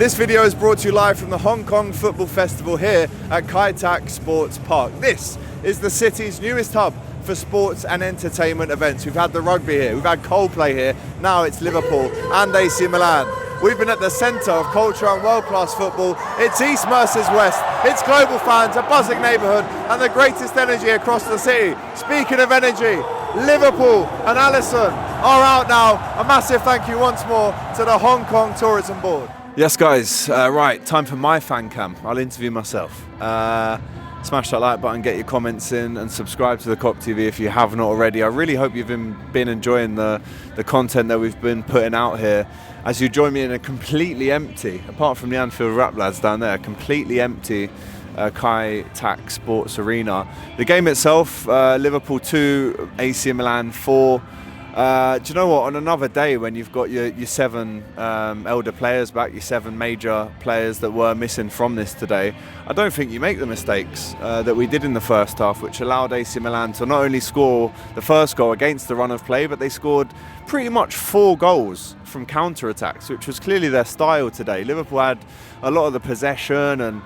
This video is brought to you live from the Hong Kong Football Festival here at Kai Tak Sports Park. This is the city's newest hub for sports and entertainment events. We've had the rugby here, we've had Coldplay here, now it's Liverpool and AC Milan. We've been at the centre of culture and world-class football. It's East versus West, it's global fans, a buzzing neighbourhood and the greatest energy across the city. Speaking of energy, Liverpool and Alisson are out now. A massive thank you once more to the Hong Kong Tourism Board. Yes guys, right, time for my fan cam. I'll interview myself. Smash that like button, get your comments in and subscribe to the Kop TV if you have not already. I really hope you've been enjoying the content that we've been putting out here as you join me in a completely empty, apart from the Anfield Rap lads down there, completely empty Kai Tak Sports Arena. The game itself, Liverpool 2, AC Milan 4. Do you know what, on another day when you've got your 7 elder players back, your 7 major players that were missing from this today, I don't think you make the mistakes that we did in the first half, which allowed AC Milan to not only score the first goal against the run of play, but they scored pretty much 4 goals from counter-attacks, which was clearly their style today. Liverpool had a lot of the possession and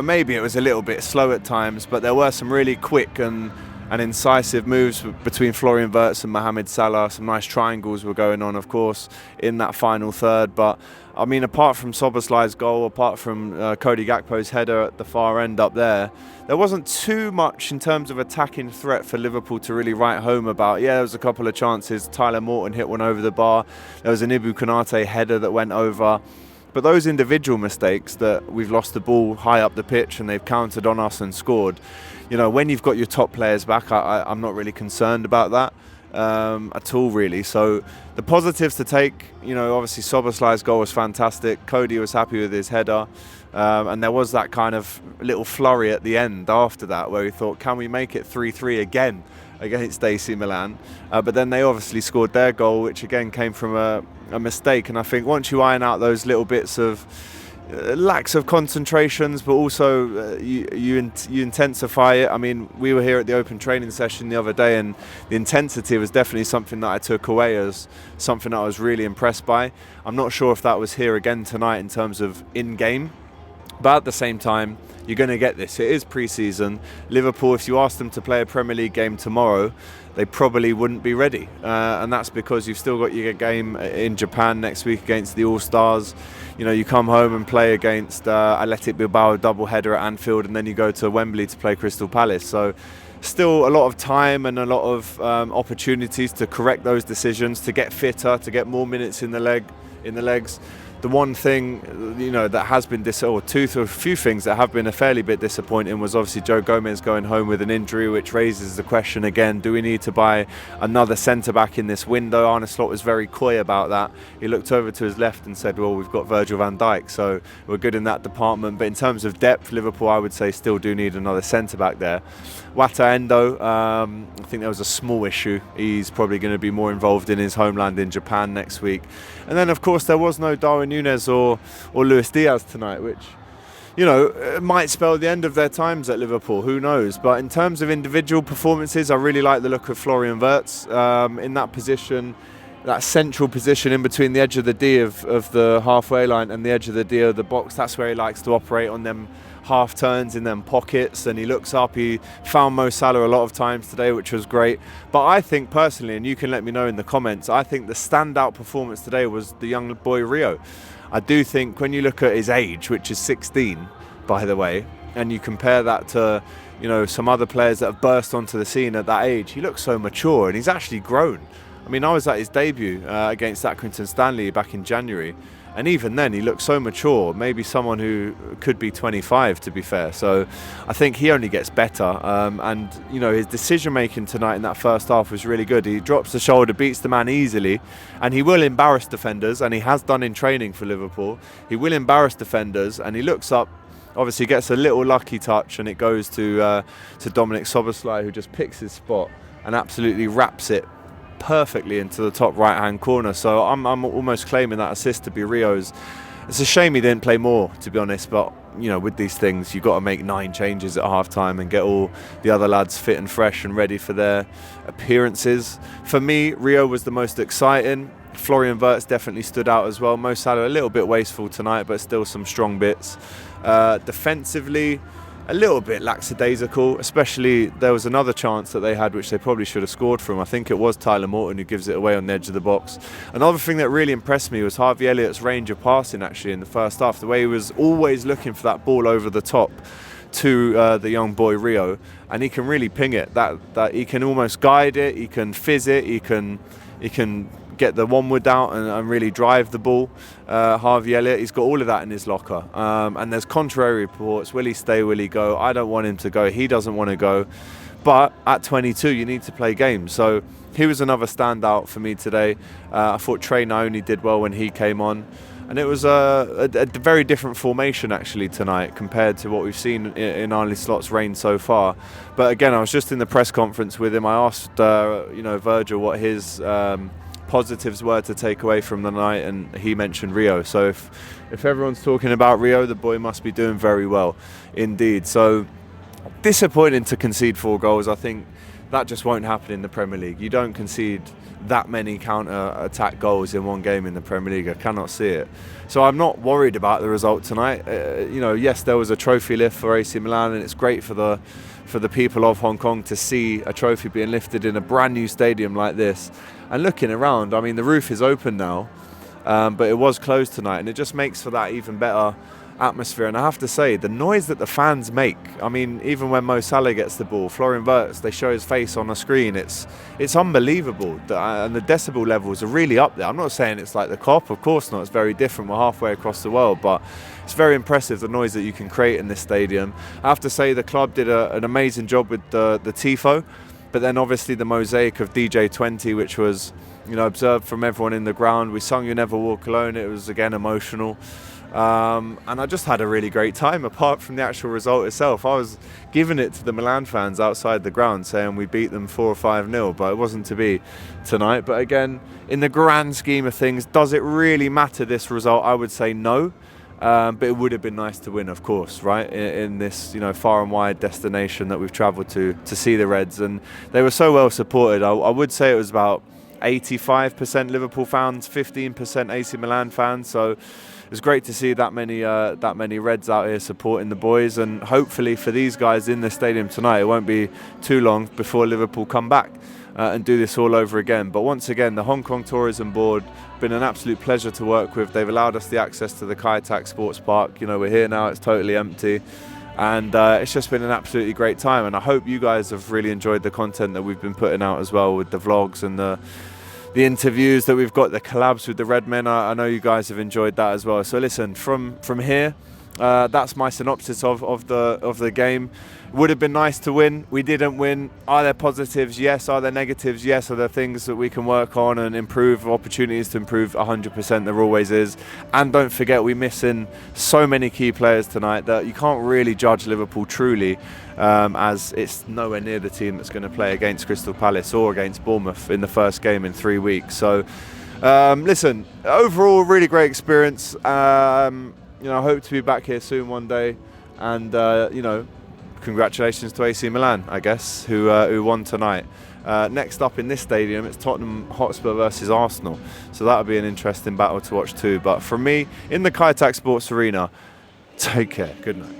maybe it was a little bit slow at times, but there were some really quick and incisive moves between Florian Wirtz and Mohamed Salah. Some nice triangles were going on, of course, in that final third. But, I mean, apart from Szoboszlai's goal, apart from Cody Gakpo's header at the far end up there wasn't too much in terms of attacking threat for Liverpool to really write home about. Yeah, there was a couple of chances. Tyler Morton hit one over the bar. There was an Ibu Konate header that went over. But those individual mistakes that we've lost the ball high up the pitch and they've countered on us and scored, when you've got your top players back, I'm not really concerned about that at all, really. So the positives to take, obviously Szoboszlai's goal was fantastic. Cody was happy with his header. And there was that kind of little flurry at the end after that where we thought, can we make it 3-3 again against AC Milan? But then they obviously scored their goal, which again came from a mistake. And I think once you iron out those little bits of lacks of concentrations, but also you intensify it. I mean, we were here at the open training session the other day and the intensity was definitely something that I took away as something that I was really impressed by. I'm not sure if that was here again tonight in terms of in-game, but at the same time, you're going to get this. It is pre-season. Liverpool, if you ask them to play a Premier League game tomorrow, they probably wouldn't be ready. And that's because you've still got your game in Japan next week against the All-Stars. You come home and play against Athletic Bilbao, double-header at Anfield, and then you go to Wembley to play Crystal Palace. So still a lot of time and a lot of opportunities to correct those decisions, to get fitter, to get more minutes in the legs. The one thing, that has been a few things that have been a fairly bit disappointing was obviously Joe Gomez going home with an injury, which raises the question again, do we need to buy another centre-back in this window? Arne Slot was very coy about that. He looked over to his left and said, well, we've got Virgil van Dijk, so we're good in that department. But in terms of depth, Liverpool, I would say, still do need another centre-back there. Wata Endo, I think there was a small issue. He's probably going to be more involved in his homeland in Japan next week. And then, of course, there was no Darwin Núñez or Luis Diaz tonight, which, might spell the end of their times at Liverpool. Who knows? But in terms of individual performances, I really like the look of Florian Wirtz in that position, that central position in between the edge of the D of the halfway line and the edge of the D of the box. That's where he likes to operate, on them half turns in them pockets, and he looks up. He found Mo Salah a lot of times today, which was great. But I think personally, and you can let me know in the comments, I think the standout performance today was the young boy RIO. I do think when you look at his age, which is 16 by the way, and you compare that to some other players that have burst onto the scene at that age, he looks so mature and he's actually grown. I mean, I was at his debut against Accrington Stanley back in January, and even then he looked so mature, maybe someone who could be 25 to be fair. So I think he only gets better, and his decision making tonight in that first half was really good. He drops the shoulder, beats the man easily, and he will embarrass defenders, and he has done in training for Liverpool. He will embarrass defenders, and he looks up, obviously gets a little lucky touch, and it goes to Dominic Szoboszlai, who just picks his spot and absolutely wraps it perfectly into the top right hand corner. So I'm almost claiming that assist to be Rio's. It's a shame he didn't play more, to be honest, but with these things you've got to make 9 changes at half time and get all the other lads fit and fresh and ready for their appearances. For me, RIO was the most exciting. Florian Wirtz definitely stood out as well. Mo Salah a little bit wasteful tonight, but still some strong bits. Defensively, a little bit lackadaisical, especially there was another chance that they had which they probably should have scored from. I think it was Tyler Morton who gives it away on the edge of the box. Another thing that really impressed me was Harvey Elliott's range of passing actually in the first half, the way he was always looking for that ball over the top to the young boy RIO, and he can really ping it, that he can almost guide it, he can fizz it, he can get the one-wood out and really drive the ball. Harvey Elliott, he's got all of that in his locker. And there's contrary reports. Will he stay? Will he go? I don't want him to go. He doesn't want to go. But at 22, you need to play games. So he was another standout for me today. I thought Trey Naoni did well when he came on. And it was a very different formation actually tonight compared to what we've seen in Arne Slot's reign so far. But again, I was just in the press conference with him. I asked Virgil what his positives were to take away from the night, and he mentioned RIO. So if everyone's talking about RIO, the boy must be doing very well indeed. So disappointing to concede 4 goals. I think that just won't happen in the Premier League. You don't concede that many counter-attack goals in one game in the Premier League. I cannot see it. So I'm not worried about the result tonight. Yes, there was a trophy lift for AC Milan, and it's great for the people of Hong Kong to see a trophy being lifted in a brand new stadium like this. And looking around, I mean, the roof is open now, but it was closed tonight, and it just makes for that even better atmosphere. And I have to say, the noise that the fans make, I mean, even when Mo Salah gets the ball, Florian Wirtz, they show his face on the screen, it's unbelievable. And the decibel levels are really up there. I'm not saying it's like the Kop, of course not, it's very different, we're halfway across the world, but it's very impressive the noise that you can create in this stadium. I have to say the club did an amazing job with the Tifo, but then obviously the mosaic of DJ20, which was observed from everyone in the ground. We sung You Never Walk Alone, it was again emotional. And I just had a really great time apart from the actual result itself. I was giving it to the Milan fans outside the ground saying we beat them 4 or 5-0, but it wasn't to be tonight. But again, in the grand scheme of things, does it really matter, this result? I would say no. But it would have been nice to win, of course, right? In this, far and wide destination that we've travelled to see the Reds, and they were so well supported. I would say it was about 85% Liverpool fans, 15% AC Milan fans. So it was great to see that many Reds out here supporting the boys, and hopefully for these guys in the stadium tonight, it won't be too long before Liverpool come back and do this all over again. But once again, the Hong Kong Tourism Board, been an absolute pleasure to work with. They've allowed us the access to the Kai Tak Sports Park. We're here now, it's totally empty, and it's just been an absolutely great time. And I hope you guys have really enjoyed the content that we've been putting out as well, with the vlogs and the interviews that we've got, the collabs with the Red Men. I know you guys have enjoyed that as well. So listen, from here, that's my synopsis of the game. Would have been nice to win. We didn't win. Are there positives? Yes. Are there negatives? Yes. Are there things that we can work on and improve, opportunities to improve? 100% there always is. And don't forget, we're missing so many key players tonight that you can't really judge Liverpool truly, as it's nowhere near the team that's going to play against Crystal Palace or against Bournemouth in the first game in 3 weeks. So listen, overall really great experience. I hope to be back here soon one day, and congratulations to AC Milan, I guess, who won tonight. Next up in this stadium, it's Tottenham Hotspur versus Arsenal, so that'll be an interesting battle to watch too. But from me in the Kai Tak Sports Arena, take care, good night.